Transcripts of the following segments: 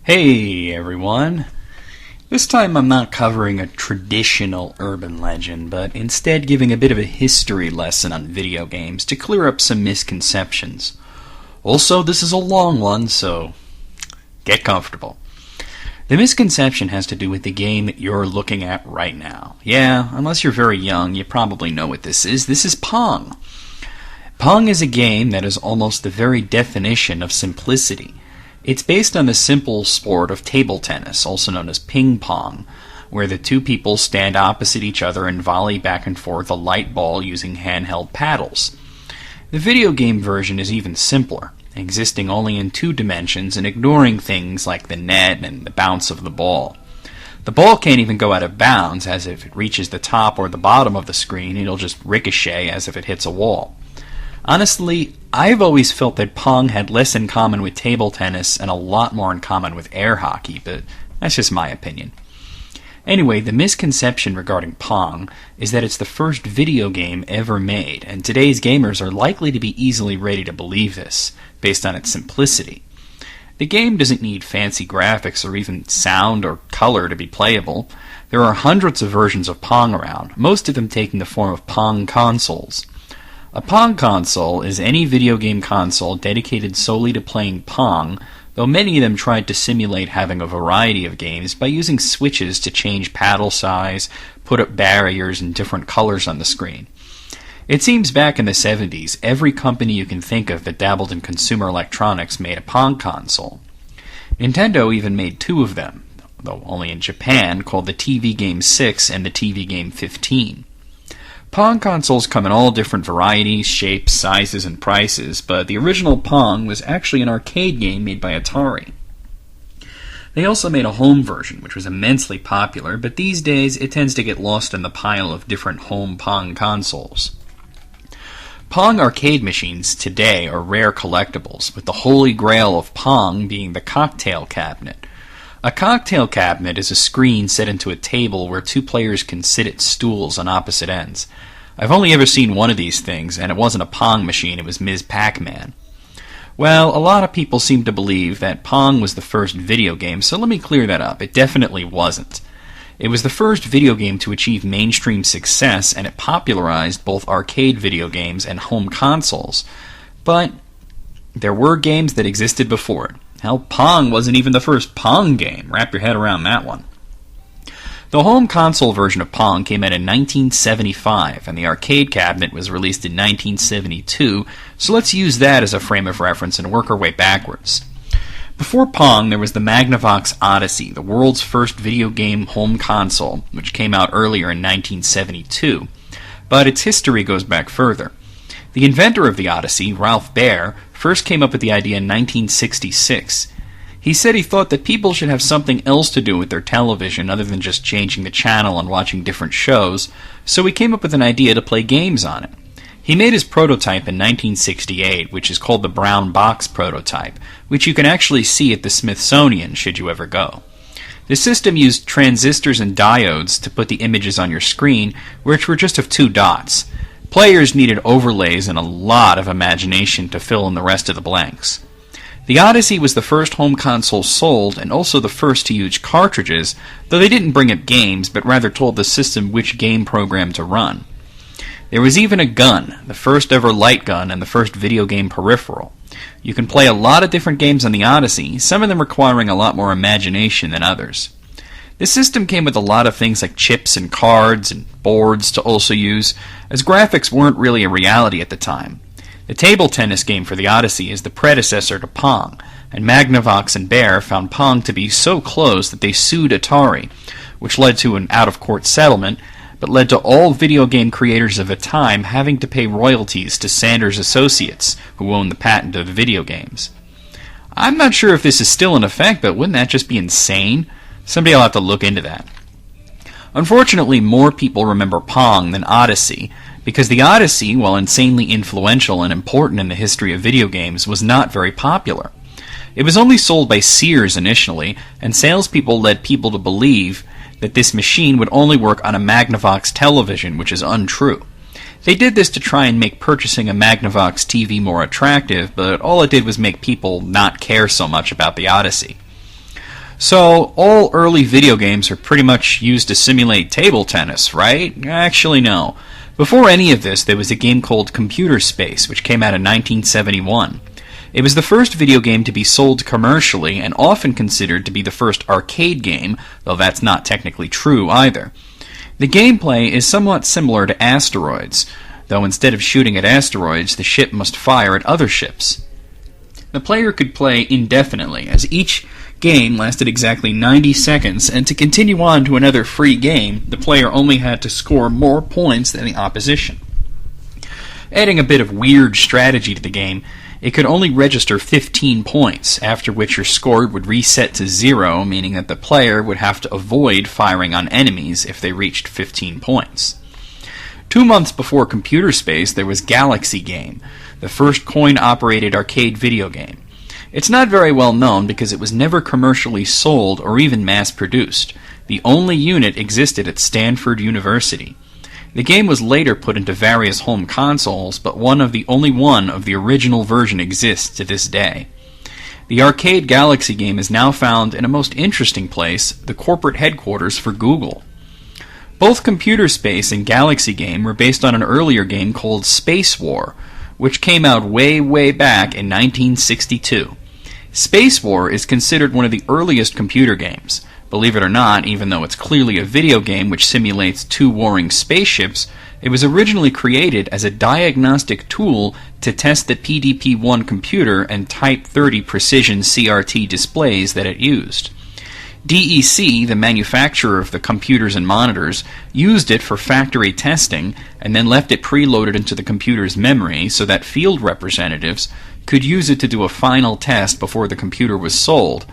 Hey everyone! This time I'm not covering a traditional urban legend, but instead giving a bit of a history lesson on video games to clear up some misconceptions. Also, this is a long one, so get comfortable. The misconception has to do with the game that you're looking at right now. Yeah, unless you're very young, you probably know what this is. This is Pong. Pong is a game that is almost the very definition of simplicity. It's based on the simple sport of table tennis, also known as ping pong, where the two people stand opposite each other and volley back and forth a light ball using handheld paddles. The video game version is even simpler, existing only in 2 dimensions and ignoring things like the net and the bounce of the ball. The ball can't even go out of bounds, as if it reaches the top or the bottom of the screen, it'll just ricochet as if it hits a wall. Honestly, I've always felt that Pong had less in common with table tennis and a lot more in common with air hockey, but that's just my opinion. Anyway, the misconception regarding Pong is that it's the first video game ever made, and today's gamers are likely to be easily ready to believe this, based on its simplicity. The game doesn't need fancy graphics or even sound or color to be playable. There are hundreds of versions of Pong around, most of them taking the form of Pong Consoles. A Pong console is any video game console dedicated solely to playing Pong, though many of them tried to simulate having a variety of games by using switches to change paddle size, put up barriers, and different colors on the screen. It seems back in the 70s, every company you can think of that dabbled in consumer electronics made a Pong console. Nintendo even made 2 of them, though only in Japan, called the TV Game 6 and the TV Game 15. Pong consoles come in all different varieties, shapes, sizes, and prices, but the original Pong was actually an arcade game made by Atari. They also made a home version, which was immensely popular, but these days it tends to get lost in the pile of different home Pong consoles. Pong arcade machines today are rare collectibles, with the holy grail of Pong being the cocktail cabinet. A cocktail cabinet is a screen set into a table where 2 players can sit at stools on opposite ends. I've only ever seen one of these things, and it wasn't a Pong machine, it was Ms. Pac-Man. Well, a lot of people seem to believe that Pong was the first video game, so let me clear that up. It definitely wasn't. It was the first video game to achieve mainstream success, and it popularized both arcade video games and home consoles. But there were games that existed before it. Hell, Pong wasn't even the first Pong game. Wrap your head around that one. The home console version of Pong came out in 1975, and the arcade cabinet was released in 1972, so let's use that as a frame of reference and work our way backwards. Before Pong, there was the Magnavox Odyssey, the world's first video game home console, which came out earlier in 1972, but its history goes back further. The inventor of the Odyssey, Ralph Baer, first came up with the idea in 1966. He said he thought that people should have something else to do with their television other than just changing the channel and watching different shows, so he came up with an idea to play games on it. He made his prototype in 1968, which is called the brown box prototype, which you can actually see at the Smithsonian should you ever go. The system used transistors and diodes to put the images on your screen, which were just of 2 dots. Players needed overlays and a lot of imagination to fill in the rest of the blanks. The Odyssey was the first home console sold and also the first to use cartridges, though they didn't bring up games, but rather told the system which game program to run. There was even a gun, the first ever light gun and the first video game peripheral. You can play a lot of different games on the Odyssey, some of them requiring a lot more imagination than others. The system came with a lot of things like chips and cards and boards to also use, as graphics weren't really a reality at the time. The table tennis game for the Odyssey is the predecessor to Pong, and Magnavox and Baer found Pong to be so close that they sued Atari, which led to an out-of-court settlement, but led to all video game creators of the time having to pay royalties to Sanders Associates, who owned the patent of the video games. I'm not sure if this is still in effect, but wouldn't that just be insane? Someday I'll have to look into that. Unfortunately, more people remember Pong than Odyssey, because the Odyssey, while insanely influential and important in the history of video games, was not very popular. It was only sold by Sears initially, and salespeople led people to believe that this machine would only work on a Magnavox television, which is untrue. They did this to try and make purchasing a Magnavox TV more attractive, but all it did was make people not care so much about the Odyssey. So, all early video games are pretty much used to simulate table tennis, right? Actually, no. Before any of this, there was a game called Computer Space, which came out in 1971. It was the first video game to be sold commercially and often considered to be the first arcade game, though that's not technically true either. The gameplay is somewhat similar to Asteroids, though instead of shooting at asteroids, the ship must fire at other ships. The player could play indefinitely, as each game lasted exactly 90 seconds, and to continue on to another free game, the player only had to score more points than the opposition. Adding a bit of weird strategy to the game, it could only register 15 points, after which your score would reset to 0, meaning that the player would have to avoid firing on enemies if they reached 15 points. 2 months before Computer Space, there was Galaxy Game, the first coin-operated arcade video game. It's not very well known because it was never commercially sold or even mass-produced. The only unit existed at Stanford University. The game was later put into various home consoles, but only one of the original version exists to this day. The arcade Galaxy game is now found in a most interesting place, the corporate headquarters for Google. Both Computer Space and Galaxy Game were based on an earlier game called Space War, which came out way back in 1962. Space War is considered one of the earliest computer games. Believe it or not, even though it's clearly a video game which simulates two warring spaceships, it was originally created as a diagnostic tool to test the PDP-1 computer and Type 30 precision CRT displays that it used. DEC, the manufacturer of the computers and monitors, used it for factory testing and then left it preloaded into the computer's memory so that field representatives could use it to do a final test before the computer was sold,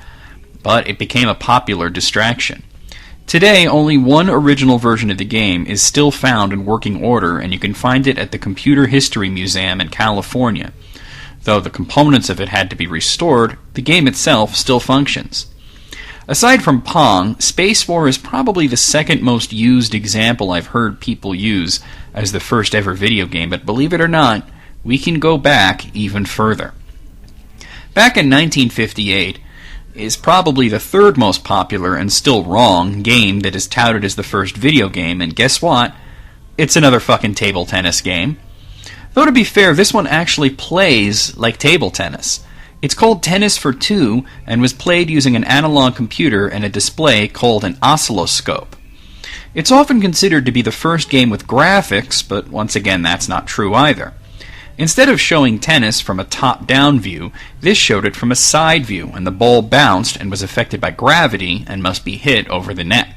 but it became a popular distraction. Today, only one original version of the game is still found in working order, and you can find it at the Computer History Museum in California. Though the components of it had to be restored, the game itself still functions. Aside from Pong, Space War is probably the second most used example I've heard people use as the first ever video game, but believe it or not, we can go back even further. Back in 1958 is probably the third most popular and still wrong game that is touted as the first video game, and guess what? It's another fucking table tennis game. Though to be fair, this one actually plays like table tennis. It's called Tennis for Two and was played using an analog computer and a display called an oscilloscope. It's often considered to be the first game with graphics, but once again that's not true either. Instead of showing tennis from a top-down view, this showed it from a side view, and the ball bounced and was affected by gravity and must be hit over the net.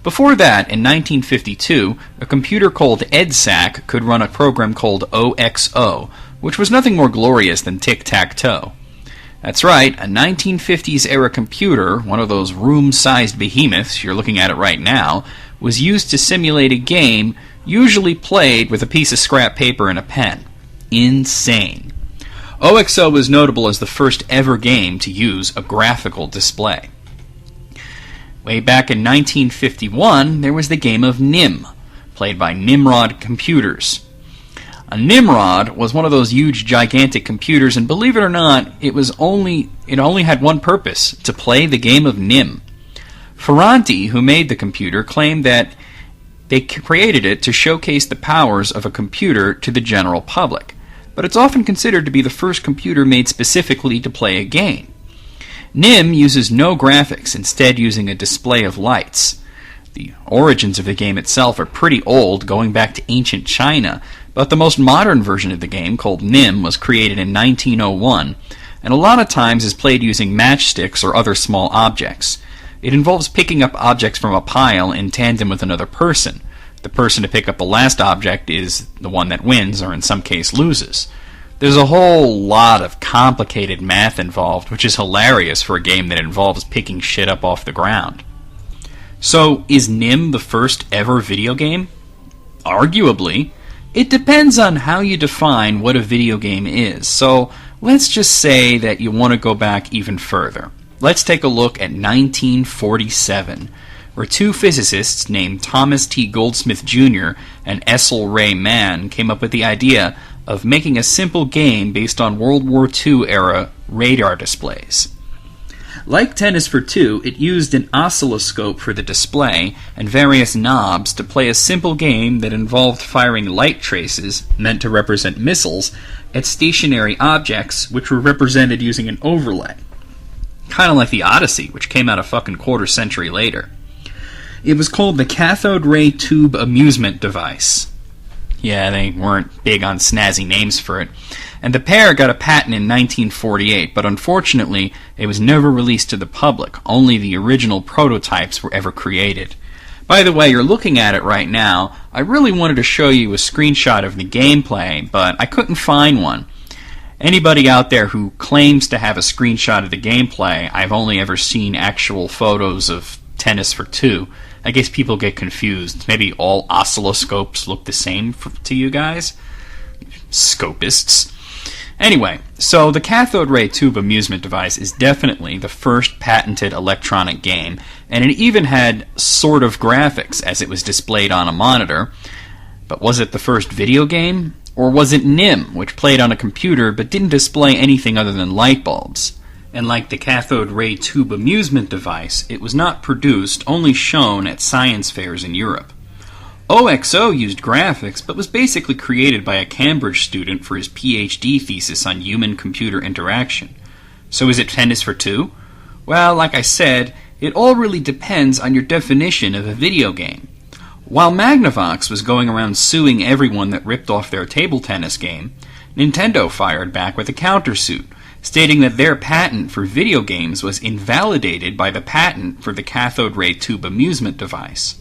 Before that, in 1952, a computer called EDSAC could run a program called OXO, which was nothing more glorious than tic-tac-toe. That's right, a 1950s-era computer, one of those room-sized behemoths, you're looking at it right now, was used to simulate a game usually played with a piece of scrap paper and a pen. Insane. OXO was notable as the first ever game to use a graphical display. Way back in 1951, there was the game of Nim, played by Nimrod Computers. A Nimrod was one of those huge, gigantic computers, and believe it or not, it only had one purpose: to play the game of Nim. Ferranti, who made the computer, claimed that they created it to showcase the powers of a computer to the general public, but it's often considered to be the first computer made specifically to play a game. Nim uses no graphics, instead using a display of lights. The origins of the game itself are pretty old, going back to ancient China, but the most modern version of the game, called Nim, was created in 1901, and a lot of times is played using matchsticks or other small objects. It involves picking up objects from a pile in tandem with another person. The person to pick up the last object is the one that wins, or in some case loses. There's a whole lot of complicated math involved, which is hilarious for a game that involves picking shit up off the ground. So, is Nim the first ever video game? Arguably. It depends on how you define what a video game is, so let's just say that you want to go back even further. Let's take a look at 1947, where two physicists named Thomas T. Goldsmith Jr. and Essel Ray Mann came up with the idea of making a simple game based on World War II-era radar displays. Like Tennis for Two, it used an oscilloscope for the display and various knobs to play a simple game that involved firing light traces, meant to represent missiles, at stationary objects, which were represented using an overlay. Kind of like the Odyssey, which came out a fucking quarter century later. It was called the Cathode Ray Tube Amusement Device. Yeah, they weren't big on snazzy names for it. And the pair got a patent in 1948, but unfortunately, it was never released to the public. Only the original prototypes were ever created. By the way, you're looking at it right now. I really wanted to show you a screenshot of the gameplay, but I couldn't find one. Anybody out there who claims to have a screenshot of the gameplay, I've only ever seen actual photos of Tennis for Two. I guess people get confused. Maybe all oscilloscopes look the same to you guys? Scopists. Anyway, so the cathode ray tube amusement device is definitely the first patented electronic game, and it even had sort of graphics as it was displayed on a monitor. But was it the first video game? Or was it NIM, which played on a computer but didn't display anything other than light bulbs? And like the cathode ray tube amusement device, it was not produced, only shown at science fairs in Europe. OXO used graphics, but was basically created by a Cambridge student for his PhD thesis on human-computer interaction. So is it Tennis for Two? Well, like I said, it all really depends on your definition of a video game. While Magnavox was going around suing everyone that ripped off their table tennis game, Nintendo fired back with a countersuit, stating that their patent for video games was invalidated by the patent for the cathode ray tube amusement device.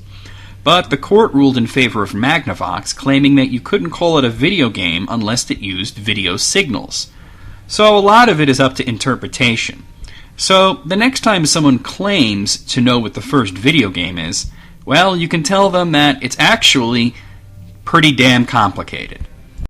But the court ruled in favor of Magnavox, claiming that you couldn't call it a video game unless it used video signals. So a lot of it is up to interpretation. So the next time someone claims to know what the first video game is, well, you can tell them that it's actually pretty damn complicated.